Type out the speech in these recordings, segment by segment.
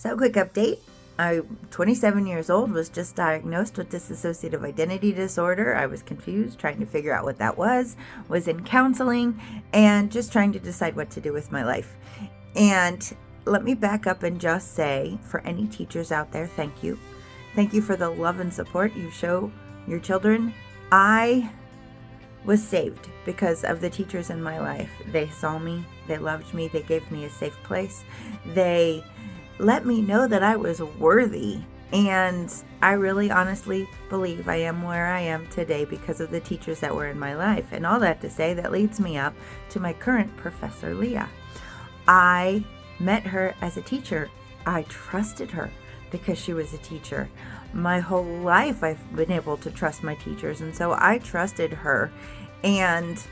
So, quick update. I'm 27 years old, was just diagnosed with dissociative identity disorder. I was confused, trying to figure out what that was in counseling, and just trying to decide what to do with my life. And let me back up and just say, for any teachers out there, thank you. Thank you for the love and support you show your children. I was saved because of the teachers in my life. They saw me, they loved me, they gave me a safe place. They let me know that I was worthy. And I really honestly believe I am where I am today because of the teachers that were in my life. And all that to say, that leads me up to my current Professor Leah. I met her as a teacher. I trusted her because she was a teacher. My whole life I've been able to trust my teachers, and so I trusted her and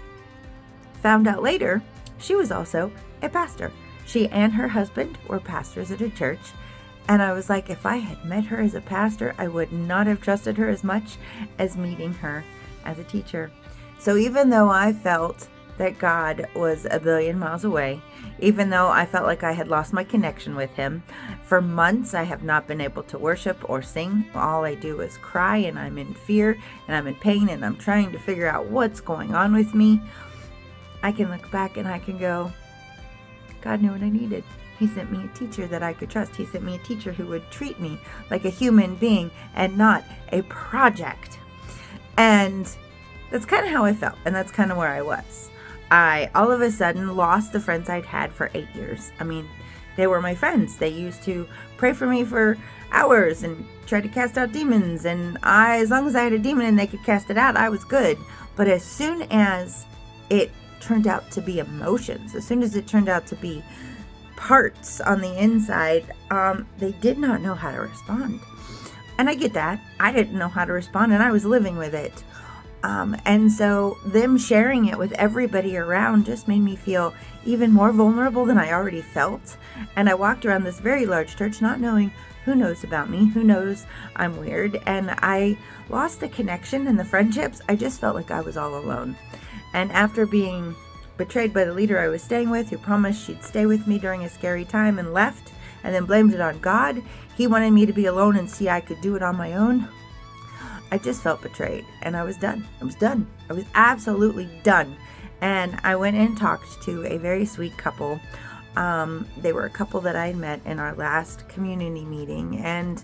found out later she was also a pastor. She and her husband were pastors at a church, and I was like, if I had met her as a pastor, I would not have trusted her as much as meeting her as a teacher. So even though I felt that God was a billion miles away, even though I felt like I had lost my connection with him, for months I have not been able to worship or sing. All I do is cry, and I'm in fear, and I'm in pain, and I'm trying to figure out what's going on with me. I can look back and I can go, God knew what I needed. He sent me a teacher that I could trust. He sent me a teacher who would treat me like a human being and not a project. And that's kind of how I felt, and that's kind of where I was. I all of a sudden lost the friends I'd had for 8 years. I mean, they were my friends. They used to pray for me for hours and try to cast out demons. And as long as I had a demon and they could cast it out, I was good. But as soon as it turned out to be emotions, as soon as it turned out to be parts on the inside, they did not know how to respond. And I get that. I didn't know how to respond, and I was living with it. And so them sharing it with everybody around just made me feel even more vulnerable than I already felt. And I walked around this very large church not knowing who knows about me, who knows I'm weird. And I lost the connection and the friendships. I just felt like I was all alone. And after being betrayed by the leader I was staying with, who promised she'd stay with me during a scary time and left, and then blamed it on God, he wanted me to be alone and see I could do it on my own. I just felt betrayed, and I was done. I was done. I was absolutely done. And I went and talked to a very sweet couple. They were a couple that I had met in our last community meeting, and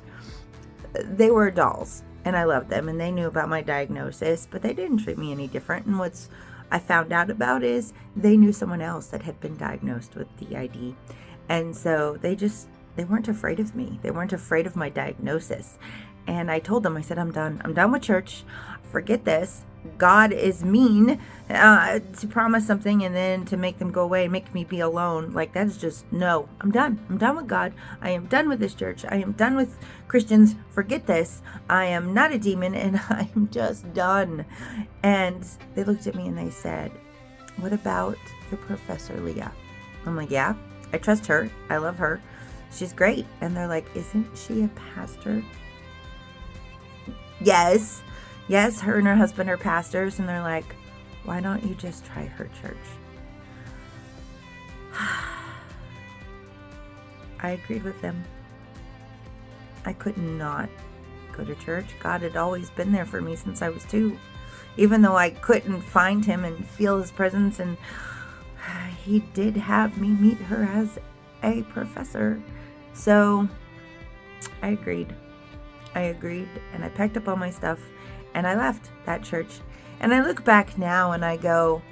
they were dolls, and I loved them, and they knew about my diagnosis, but they didn't treat me any different. And what's I found out about is they knew someone else that had been diagnosed with DID. And so they weren't afraid of me. They weren't afraid of my diagnosis. And I told them, I said, I'm done. I'm done with church. Forget this. God is mean to promise something and then to make them go away and make me be alone. Like, that's just, no. I'm done. I'm done with God. I am done with this church. I am done with Christians. Forget this. I am not a demon, and I'm just done. And they looked at me and they said, what about your Professor Leah? I'm like, yeah, I trust her. I love her. She's great. And they're like, isn't she a pastor? Yes, her and her husband are pastors, and they're like, why don't you just try her church? I agreed with them. I could not go to church. God had always been there for me since I was 2, even though I couldn't find him and feel his presence, and he did have me meet her as a professor. So I agreed, and I packed up all my stuff, and I left that church. And I look back now and I go,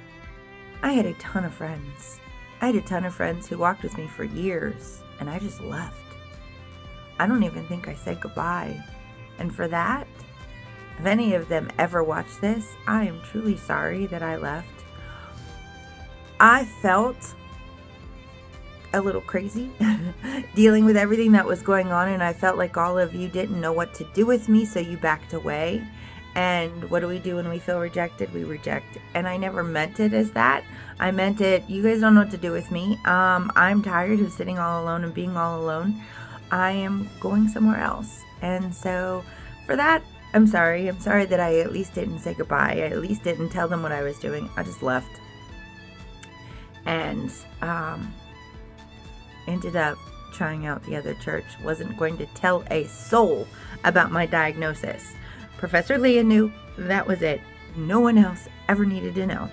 I had a ton of friends. I had a ton of friends who walked with me for years, and I just left. I don't even think I said goodbye. And for that, if any of them ever watch this, I am truly sorry that I left. I felt a little crazy dealing with everything that was going on, and I felt like all of you didn't know what to do with me, so you backed away. And what do we do when we feel rejected? We reject. And I never meant it as that. I meant it, you guys don't know what to do with me. I'm tired of sitting all alone and being all alone. I am going somewhere else. And so for that, I'm sorry. I'm sorry that I at least didn't say goodbye. I at least didn't tell them what I was doing. I just left. And ended up trying out the other church. Wasn't going to tell a soul about my diagnosis. Professor Leah knew. That was it. No one else ever needed to know.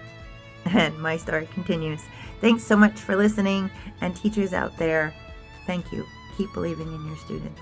And my story continues. Thanks so much for listening. And teachers out there, thank you. Keep believing in your students.